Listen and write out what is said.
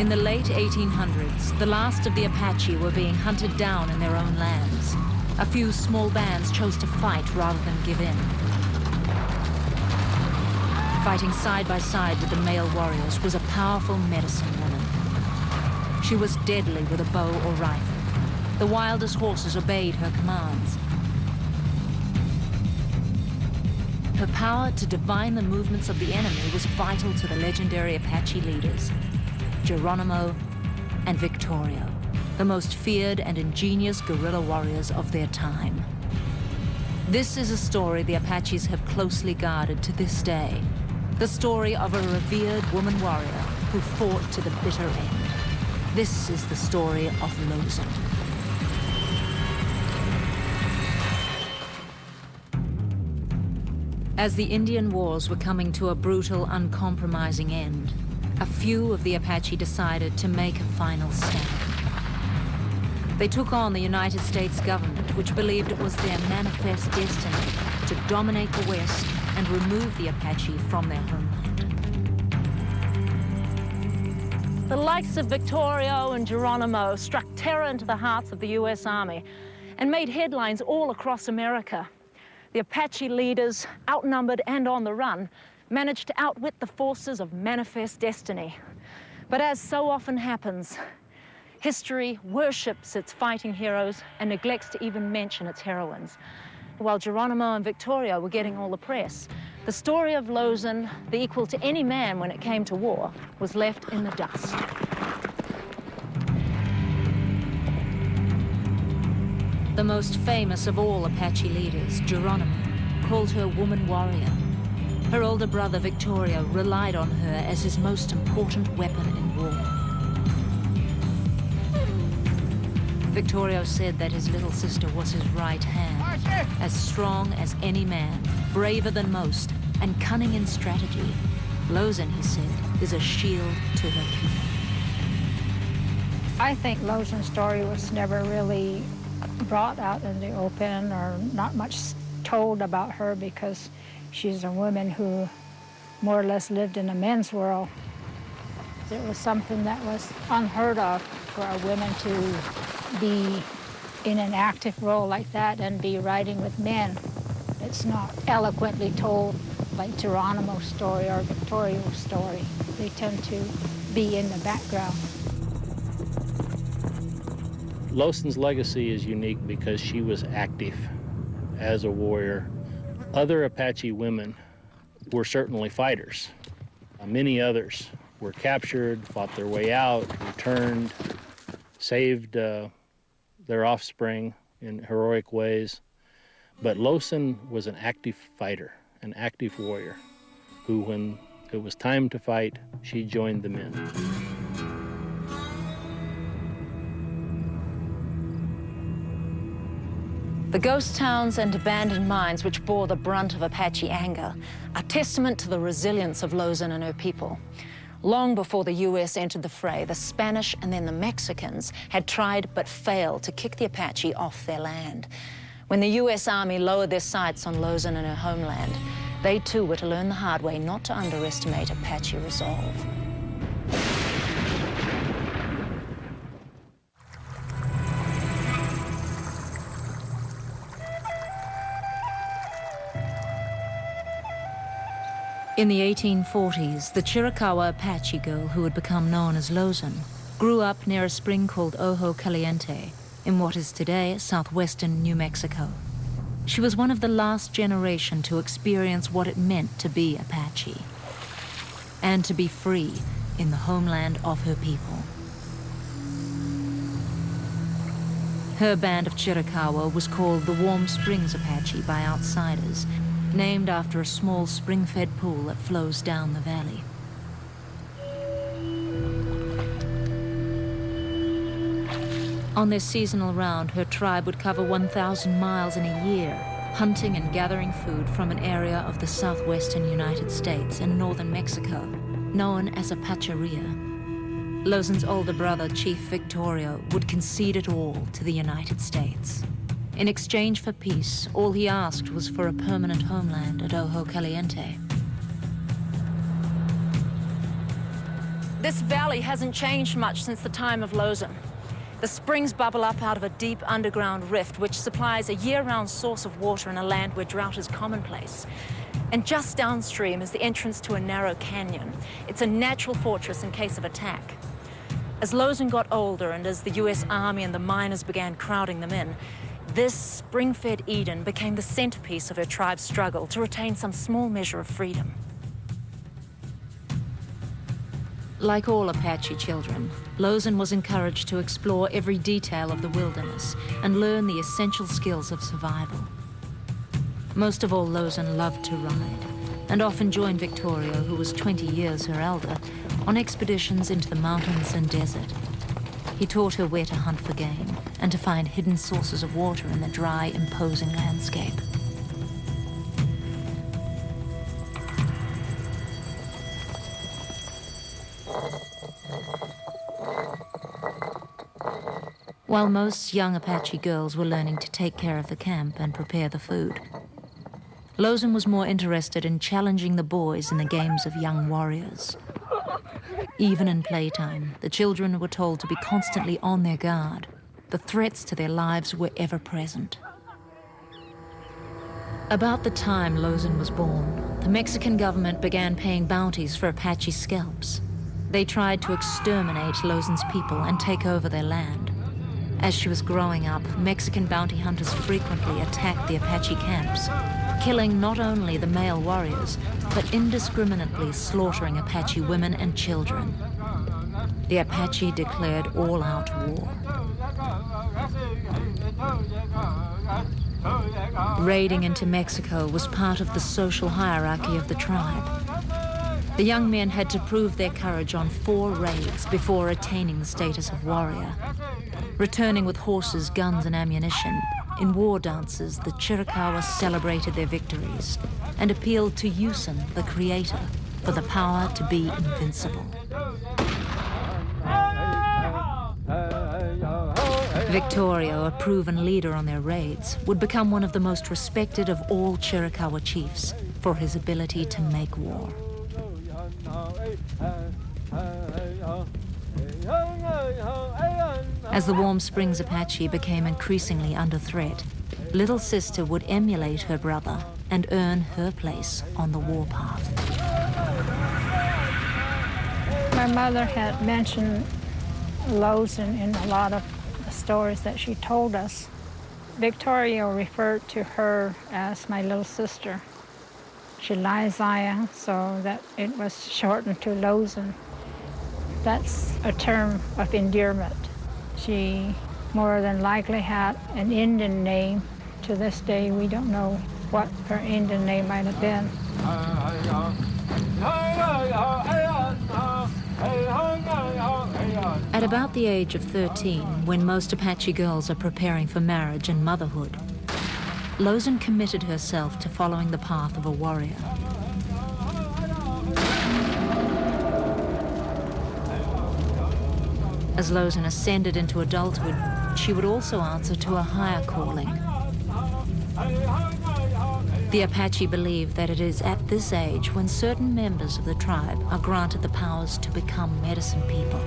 In the late 1800s, the last of the Apache were being hunted down in their own lands. A few small bands chose to fight rather than give in. Fighting side by side with the male warriors was a powerful medicine woman. She was deadly with a bow or rifle. The wildest horses obeyed her commands. Her power to divine the movements of the enemy was vital to the legendary Apache leaders, Geronimo and Victorio, the most feared and ingenious guerrilla warriors of their time. This is a story the Apaches have closely guarded to this day, the story of a revered woman warrior who fought to the bitter end. This is the story of Lozen. As the Indian Wars were coming to a brutal, uncompromising end, a few of the Apache decided to make a final stand. They took on the United States government, which believed it was their manifest destiny to dominate the West and remove the Apache from their homeland. The likes of Victorio and Geronimo struck terror into the hearts of the US Army and made headlines all across America. The Apache leaders, outnumbered and on the run, managed to outwit the forces of manifest destiny. But as so often happens, history worships its fighting heroes and neglects to even mention its heroines. While Geronimo and Victorio were getting all the press, the story of Lozen, the equal to any man when it came to war, was left in the dust. The most famous of all Apache leaders, Geronimo, called her woman warrior. Her older brother, Victorio, relied on her as his most important weapon in war. Victorio said that his little sister was his right hand, as strong as any man, braver than most, and cunning in strategy. Lozen, he said, is a shield to her people. I think Lozen's story was never really brought out in the open, or not much told about her, because she's a woman who more or less lived in a men's world. It was something that was unheard of for a woman to be in an active role like that and be riding with men. It's not eloquently told like Geronimo's story or Victoria's story. They tend to be in the background. Lozen's legacy is unique because she was active as a warrior. Other Apache women were certainly fighters. Many others were captured, fought their way out, returned, saved their offspring in heroic ways. But Lozen was an active fighter, an active warrior, who, when it was time to fight, she joined the men. The ghost towns and abandoned mines which bore the brunt of Apache anger are testament to the resilience of Lozen and her people. Long before the US entered the fray, the Spanish and then the Mexicans had tried but failed to kick the Apache off their land. When the US Army lowered their sights on Lozen and her homeland, they too were to learn the hard way not to underestimate Apache resolve. In the 1840s, the Chiricahua Apache girl who had become known as Lozen grew up near a spring called Ojo Caliente in what is today southwestern New Mexico. She was one of the last generation to experience what it meant to be Apache and to be free in the homeland of her people. Her band of Chiricahua was called the Warm Springs Apache by outsiders, named after a small spring-fed pool that flows down the valley. On their seasonal round, her tribe would cover 1,000 miles in a year, hunting and gathering food from an area of the southwestern United States and northern Mexico, known as a Pacharia. Lozen's older brother, Chief Victorio, would concede it all to the United States. In exchange for peace, all he asked was for a permanent homeland at Ojo Caliente. This valley hasn't changed much since the time of Lozen. The springs bubble up out of a deep underground rift which supplies a year-round source of water in a land where drought is commonplace. And just downstream is the entrance to a narrow canyon. It's a natural fortress in case of attack. As Lozen got older and as the US Army and the miners began crowding them in, this spring-fed Eden became the centerpiece of her tribe's struggle to retain some small measure of freedom. Like all Apache children, Lozen was encouraged to explore every detail of the wilderness and learn the essential skills of survival. Most of all, Lozen loved to ride, and often joined Victoria, who was 20 years her elder, on expeditions into the mountains and desert. He taught her where to hunt for game and to find hidden sources of water in the dry, imposing landscape. While most young Apache girls were learning to take care of the camp and prepare the food, Lozen was more interested in challenging the boys in the games of young warriors. Even in playtime, the children were told to be constantly on their guard. The threats to their lives were ever present. About the time Lozen was born, the Mexican government began paying bounties for Apache scalps. They tried to exterminate Lozen's people and take over their land. As she was growing up, Mexican bounty hunters frequently attacked the Apache camps, killing not only the male warriors, but indiscriminately slaughtering Apache women and children. The Apache declared all-out war. Raiding into Mexico was part of the social hierarchy of the tribe. The young men had to prove their courage on 4 raids before attaining the status of warrior. Returning with horses, guns, and ammunition, in war dances, the Chiricahua celebrated their victories and appealed to Lozen, the creator, for the power to be invincible. Victorio, a proven leader on their raids, would become one of the most respected of all Chiricahua chiefs for his ability to make war. As the Warm Springs Apache became increasingly under threat, little sister would emulate her brother and earn her place on the warpath. My mother had mentioned Lozen in a lot of the stories that she told us. Victoria referred to her as my little sister. She Isaiah, so that it was shortened to Lozen. That's a term of endearment. She more than likely had an Indian name. To this day, we don't know what her Indian name might have been. At about the age of 13, when most Apache girls are preparing for marriage and motherhood, Lozen committed herself to following the path of a warrior. As Lozen ascended into adulthood, she would also answer to a higher calling. The Apache believe that it is at this age when certain members of the tribe are granted the powers to become medicine people.